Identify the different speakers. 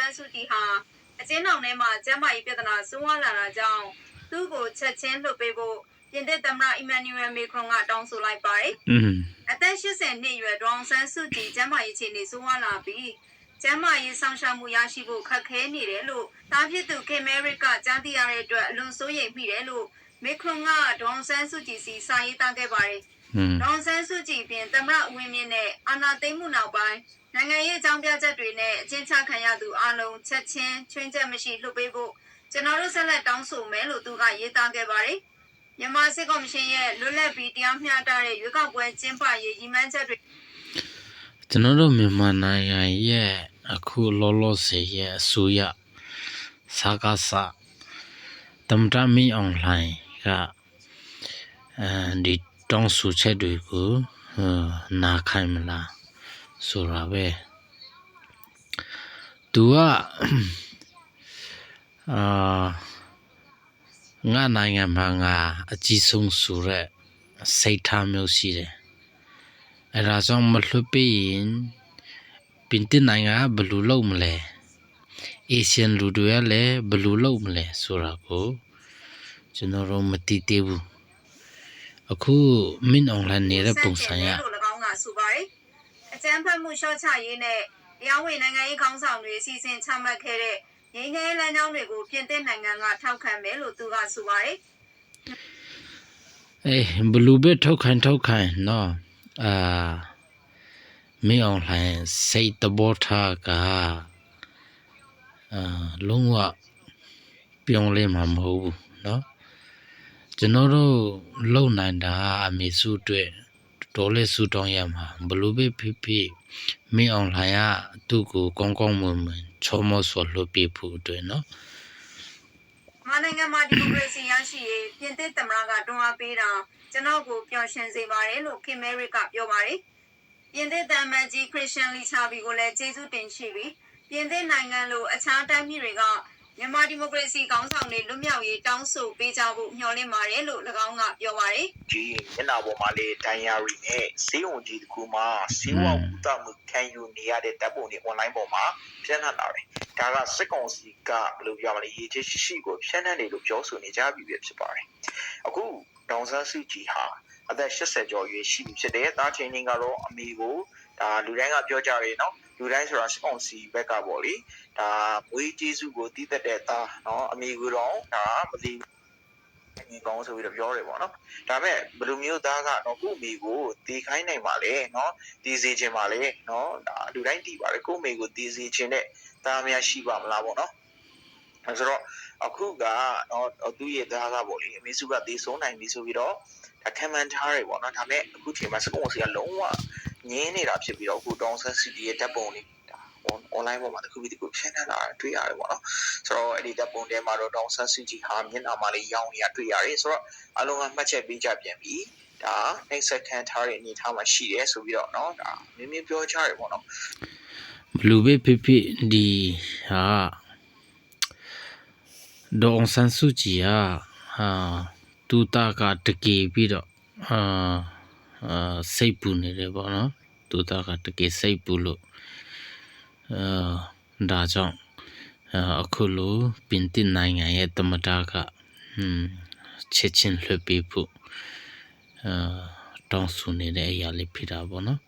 Speaker 1: န်းစုကြည်ဟာအကျဉ်းထောင်ထဲမှာကျန်းမာရေးပြဿနာဆိုးဝါးလာတာကြောင့်သူ့ကိုချက်ချင်းလွှတ်ပေးဖို့ပြင်သစ်သမ္မတအီမန်နျူရယ်မက်ခရွန်ကတောင်းဆိုလိုက်ပါတယ်။အသက်80နှစ်အရွယ်ဒေါအောင်ဆန်းစုကြည်ကျန်းမာရေးအခြေအနေဆိုးဝါးလာပြီးကျန်းမာရေးဆောင်ရှားမှုရရှိဖို့ခက်ခဲနေတယ်လို့တားဖြစ်သူခင်မဲရစ်ကကြားသိရတဲ့အတွက်အလွန်စိုးရိမ်မိတယ်လို့မက်ခရွန်ကဒေါအောင်ဆန်းစုကြည်စီစာရေးသားခဲ့ပါတယ်။ဒေါအောင်ဆန်းစုကြည်ပြင်သမ္မတဦးဝင်းမြင့်နဲ့အာဏာသိမ်းမှုနောက်ပိုင်းနိုင်ငံရေးအကြောင်းပြချက်တွေနဲ့အကျဉ်းချခံရသူအလုံးချက်ချင်းချွင်းချက်မရှိလွှတ်ပေးဖို့ကျွန်တော်တို့ဆက်လက်တောင်းဆိုမယ်လို့သူကရေးသားခဲ့ပါတယ်။မြန်မာစစ်ကော်မရှင်ရဲ့လွတ်လပ်ပြီးတရားမျှတတဲ့ရွေးကောက်ပွဲကျင်းပရေးရည်မှန်းချက်တွေ
Speaker 2: ကျွန်တော်တို့မြန်မာနိုင်ငံရဲ့အခုလောလောဆယ်ရဲ့အစိုးရစကားစသမ္မတမင်းအောင်လှိုင်ကဒီတောင်းဆိုချက်တွေကိုနာခံမလားဆိုတာပဲသူကငါနိုင်ငံမှာငါအကြီးဆုံးဆိုတဲ့စိတ်ထားမျိုးရှိတယ်အဲဒါကြောင့်မလွှတ်ပေးရင်ပြင်သစ်နိုင်ငံကဘယ်လိုလုပ်မလဲအေရှန်လူတွေကလည်းဘယ်လိုလုပ်မလဲဆိုတာကိုကျွန်တော်တို့မသိသေးဘူးအခုမင်းအောင်လှိုင်နေတဲ့ပုံစံရ
Speaker 1: လို့၎င်းကဆိုပါတယ်အကြမ်းဖက်မှုရှော့ချရေးနဲ့တရားဝင်နိုင်ငံရေးခေါင်းဆောင်တွေအစီအစဉ်ချမှတ်ခဲ့တဲ့ငြိမ်းချမ်းရေးလမ်းကြောင်းတွေကိုပြင်သစ်နိုင်ငံကထောက်ခံမယ်လို့သူကဆိုပါတယ်
Speaker 2: ဘလူးပဲထောက်ခံနော်မင်းအောင်လှိုင်စိတ်တဘောထားကလုံးဝပြောင်းလဲမှာမဟုတ်ဘူးနော်ကျွန်တော်တို့လုံနိုင်တာအမေစုအတွက်တော်လေးစုတောင်းရမှာဘလူးပဲဖြစ်မင်းအောင်လှိုင်ကသူ့ကိုကောင်းကောင်းမွန်မွန်ချောမောဆော်လွှတ်ပေးဖို့အတွက်နော်
Speaker 1: မြန်မာနိုင်ငံမှာဒီမိုကရေစီရရှိရေးပြင်သစ်သမ္မတကတွန်းအားပေးတာကျွန်တော်ကိုပျော်ရွှင်စေပါတယ်လို့ခင်မဲရစ်ကပြောပါတယ်ပြင်သစ်သမ္မတကြီးခရစ်စတန်လီချာဘီကိုလည်းကျေးဇူးတင်ရှိပြီးပြင်သစ်နိုင်ငံလိုအခြားတိုင်းပြည်တွေကမြန်မာဒီမိုကရေစီခေါင်းဆောင်တွေလွတ်မြောက်ရေးတောင်းဆိုပေးကြဖို့မျှော်လင့်ပါတယ်လို့၎င်းကပြောပါတယ်
Speaker 3: ။ဒီမျက်နှာပေါ်မှာလေဒိုင်ယာရီနဲ့စေးုံကြီးတကူမှာစေဝဝူတမှုခံယူနေရတဲ့တပ်ပုံတွေ online ပေါ်မှာပြန့်နှံ့လာတယ်။ဒါကစစ်ကောင်စီကဘယ်လိုပြောမလဲရေးချရှိကိုပြန့်နှံ့နေလို့ပြောဆိုနေကြပြီဖြစ်ပါတယ်။အခုဒေါန်ဆန်းစုကြည်ဟာအသက်80ကျော်ရွယ်ရှိပြီဖြစ်တယ်။တားချင်းချင်းကတော့အမေကိုဒါလူတိုင်းကပြောကြတယ်နော်။လူတိုင်းဆိုတာစစ်ကောင်စီဘက်ကပေါ့လေဒါမွေးကျေးဇူးကိုတည်သက်တဲ့သားနော်အမေကတော့ဒါမသိဒီကောင်းဆိုပြီးတော့ပြောတယ်ပေါ့နော်ဒါပေမဲ့ဘယ်လိုမျိုးသားကတော့ကို့အမေကိုတည်ခိုင်းနိုင်ပါလေနော်တည်စေခြင်းပါလေနော်ဒါလူတိုင်းတည်ပါလေကို့အမေကိုတည်စေခြင်းနဲ့သားများရှိပါမလားပေါ့နော်အဲဆိုတော့အခုကတော့သူ့ရဲ့သားကပေါ့လေအမေစုကတည်ဆုံးနိုင်ပြီဆိုပြီးတော့ခံမှန်းထားတယ်ပေါ့နော်ဒါပေမဲ့အခုချိန်မှာစကုံစီကလုံးဝငင်းနေတာဖြစ်ပြီးတော့အခုတောင်ဆန်းစီတီရဲ့တပ်ပုံလေးonline ပေါ်မှာတခုပြီးတခုဖြန့်နှံ့လာတွေ့ရတယ်ပေါ့နော်ဆိုတော့အဲ့ဒီတပ်ပုံထဲမှာတော့တောင်ဆန်းစုကြည်ဟာမျက်နှာမှာလေးရောင်းနေတာတွေ့ရတယ်ဆိုတော့အလုံးကမှတ်ချက်ပေးကြပြန်ပြီဒါနှိမ့်ဆက်ခံထားတဲ့အနေအထားမှာရှိတယ်ဆိုပြီးတော့เนาะဒါမင်းပြောချရတယ်ပေါ့နော်
Speaker 2: ဘလူးပဲဖြစ်ဒီဟာဒေါန်ဆန်းစုကြည်ဟာတူတာကတကယ်ပြီးတော့စိတ်ပူနေတယ်ပေါ့နော်တူတာကတကယ်စိတ်ပူလို့ဒါကြောင့်အခုလိုပြင်သစ်နိုင်ငံရဲ့သမ္မတကချက်ချင်းလွှတ်ပေးဖို့တောင်းဆိုနေတဲ့အရာလေးဖြစ်တာပေါ့နော်